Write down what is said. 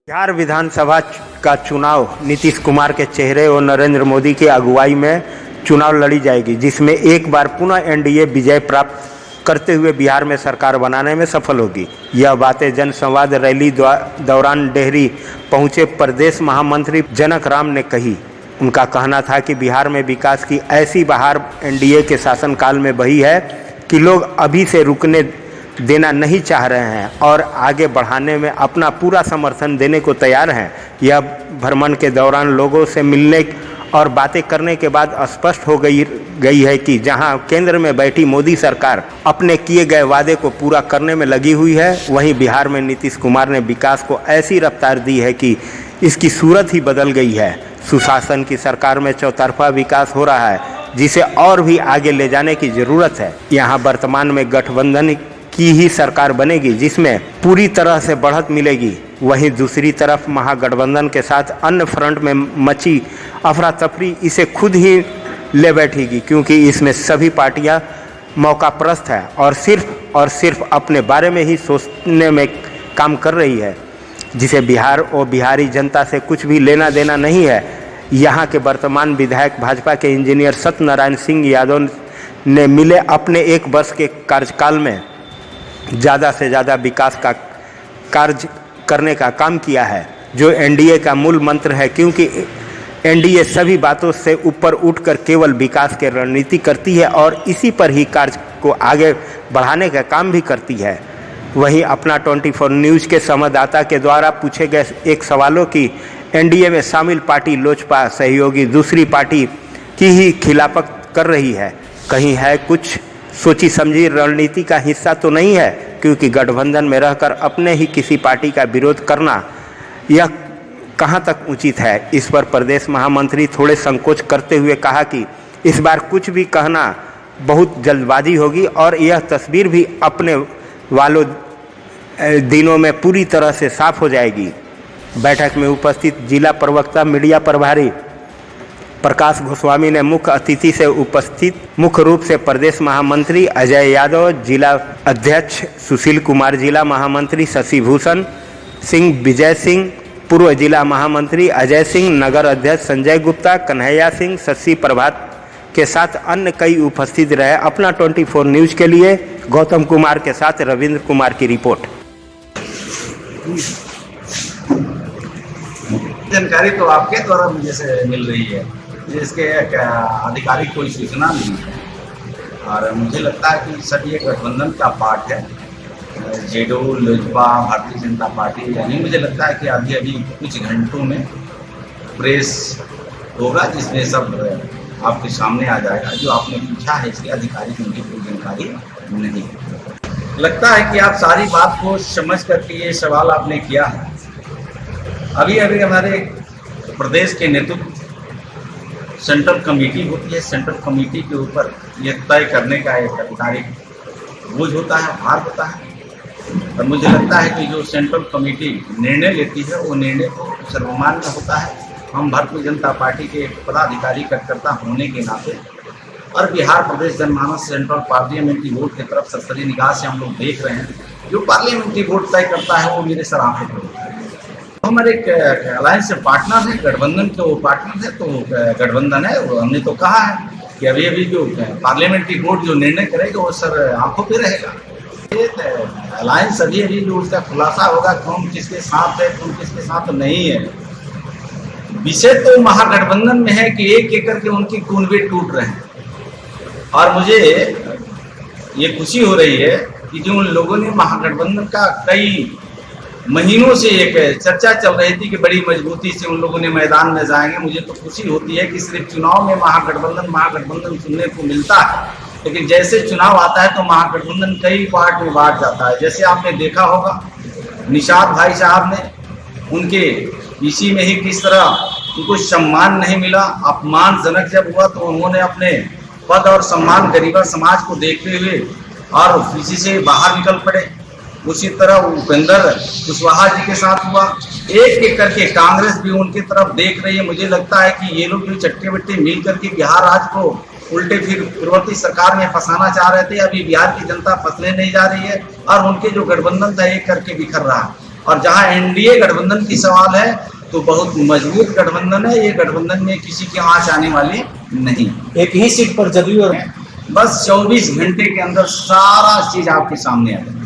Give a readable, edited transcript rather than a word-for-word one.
बिहार विधानसभा का चुनाव नीतीश कुमार के चेहरे और नरेंद्र मोदी की अगुवाई में चुनाव लड़ी जाएगी, जिसमें एक बार पुनः एनडीए विजय प्राप्त करते हुए बिहार में सरकार बनाने में सफल होगी। यह बातें जनसंवाद रैली दौरान डेहरी पहुंचे प्रदेश महामंत्री जनक राम ने कही। उनका कहना था कि बिहार में विकास की ऐसी बहार एनडीए के शासनकाल में बही है कि लोग अभी से रुकने देना नहीं चाह रहे हैं और आगे बढ़ाने में अपना पूरा समर्थन देने को तैयार हैं। यह भ्रमण के दौरान लोगों से मिलने और बातें करने के बाद स्पष्ट हो गई है कि जहां केंद्र में बैठी मोदी सरकार अपने किए गए वादे को पूरा करने में लगी हुई है, वहीं बिहार में नीतीश कुमार ने विकास को ऐसी रफ्तार दी है कि इसकी सूरत ही बदल गई है। सुशासन की सरकार में चौतरफा विकास हो रहा है, जिसे और भी आगे ले जाने की जरूरत है। यहाँ वर्तमान में गठबंधन की ही सरकार बनेगी, जिसमें पूरी तरह से बढ़त मिलेगी। वहीं दूसरी तरफ महागठबंधन के साथ अन्य फ्रंट में मची अफरा तफरी इसे खुद ही ले बैठेगी, क्योंकि इसमें सभी पार्टियां मौकाप्रस्त है और सिर्फ अपने बारे में ही सोचने में काम कर रही है, जिसे बिहार और बिहारी जनता से कुछ भी लेना देना नहीं है। यहाँ के वर्तमान विधायक भाजपा के इंजीनियर सत्यनारायण सिंह यादव ने मिले अपने 1 वर्ष के कार्यकाल में ज़्यादा से ज़्यादा विकास का कार्य करने का काम किया है, जो एनडीए का मूल मंत्र है, क्योंकि एनडीए सभी बातों से ऊपर उठकर केवल विकास की रणनीति करती है और इसी पर ही कार्य को आगे बढ़ाने का काम भी करती है। वहीं अपना 24 न्यूज़ के संवाददाता के द्वारा पूछे गए एक सवालों की एनडीए में शामिल पार्टी लोजपा सहयोगी दूसरी पार्टी की ही खिलाफत कर रही है, कहीं है कुछ सोची समझी रणनीति का हिस्सा तो नहीं है, क्योंकि गठबंधन में रहकर अपने ही किसी पार्टी का विरोध करना यह कहां तक उचित है। इस पर प्रदेश महामंत्री थोड़े संकोच करते हुए कहा कि इस बार कुछ भी कहना बहुत जल्दबाजी होगी और यह तस्वीर भी अपने वालों दिनों में पूरी तरह से साफ हो जाएगी। बैठक में उपस्थित जिला प्रवक्ता मीडिया प्रभारी प्रकाश गोस्वामी ने मुख्य अतिथि से उपस्थित मुख्य रूप से प्रदेश महामंत्री अजय यादव, जिला अध्यक्ष सुशील कुमार, जिला महामंत्री शशिभूषण सिंह, विजय सिंह, पूर्व जिला महामंत्री अजय सिंह, नगर अध्यक्ष संजय गुप्ता, कन्हैया सिंह, शशि प्रभात के साथ अन्य कई उपस्थित रहे। अपना 24 न्यूज़ के लिए गौतम कुमार के साथ रविंद्र कुमार की रिपोर्ट। जानकारी तो आपके द्वारा मुझे से मिल रही है, इसके आधिकारिक कोई सूचना नहीं है और मुझे लगता है कि सब ये गठबंधन का पार्ट है। जेडीयू, लोजपा, भारतीय जनता पार्टी, यानी मुझे लगता है कि अभी कुछ घंटों में प्रेस होगा जिसमें सब आपके सामने आ जाएगा। जो आपने पूछा है इसकी आधिकारिक मुझे कोई जानकारी नहीं है। लगता है कि आप सारी बात को समझ करके ये सवाल आपने किया है। अभी हमारे प्रदेश के नेतृत्व सेंट्रल कमेटी होती है, सेंट्रल कमेटी के ऊपर ये तय करने का एक आधिकारिक बोझ होता है, भार होता है और मुझे लगता है कि जो सेंट्रल कमेटी निर्णय लेती है वो निर्णय तो सर्वमान्य होता है। हम भारतीय जनता पार्टी के पदाधिकारी कार्यकर्ता होने के नाते और बिहार प्रदेश जनमानस सेंट्रल पार्लियामेंट्री बोर्ड की तरफ सरसरी निगाह से हम लोग देख रहे हैं। जो पार्लियामेंट्री बोर्ड तय करता है वो मेरे सर आंखों पर होता है। हमारे एक अलायंस से पार्टनर है, गठबंधन के वो पार्टनर है, तो गठबंधन है। हमने तो कहा है कि अभी जो पार्लियामेंट्री बोर्ड जो निर्णय करेगा वो सर आंखों पे रहेगा। अलायंस अभी जो उसका खुलासा होगा कौन किसके साथ है कौन किसके साथ नहीं है। विषय तो महागठबंधन में है कि एक एक करके उनकी कुनबे टूट रहे हैं और मुझे ये खुशी हो रही है कि जो उन लोगों ने महागठबंधन का कई महीनों से एक चर्चा चल रही थी कि बड़ी मजबूती से उन लोगों ने मैदान में जाएंगे। मुझे तो खुशी होती है कि सिर्फ चुनाव में महागठबंधन सुनने को मिलता है, लेकिन जैसे चुनाव आता है तो महागठबंधन कई पार्ट में बांट जाता है। जैसे आपने देखा होगा निषाद भाई साहब ने उनके इसी में ही किस तरह उनको सम्मान नहीं मिला, अपमानजनक जब हुआ तो उन्होंने अपने पद और सम्मान गरीबा समाज को देखते हुए और इसी से बाहर निकल पड़े। उसी तरह उपेंद्र कुशवाहा जी के साथ हुआ। एक एक करके कांग्रेस भी उनकी तरफ देख रही है। मुझे लगता है कि ये लोग जो चट्टे बट्टे मिल करके बिहार राज्य को उल्टे फिर पूर्ववर्ती सरकार में फंसाना चाह रहे थे। अभी बिहार की जनता फंसने नहीं जा रही है और उनके जो गठबंधन था एक करके बिखर रहा है। और जहां एनडीए गठबंधन की सवाल है तो बहुत मजबूत गठबंधन है। ये गठबंधन में किसी की आंच आने वाली नहीं। एक ही सीट पर जदयू और बस 24 घंटे के अंदर सारा चीज आपके सामने आ जाए।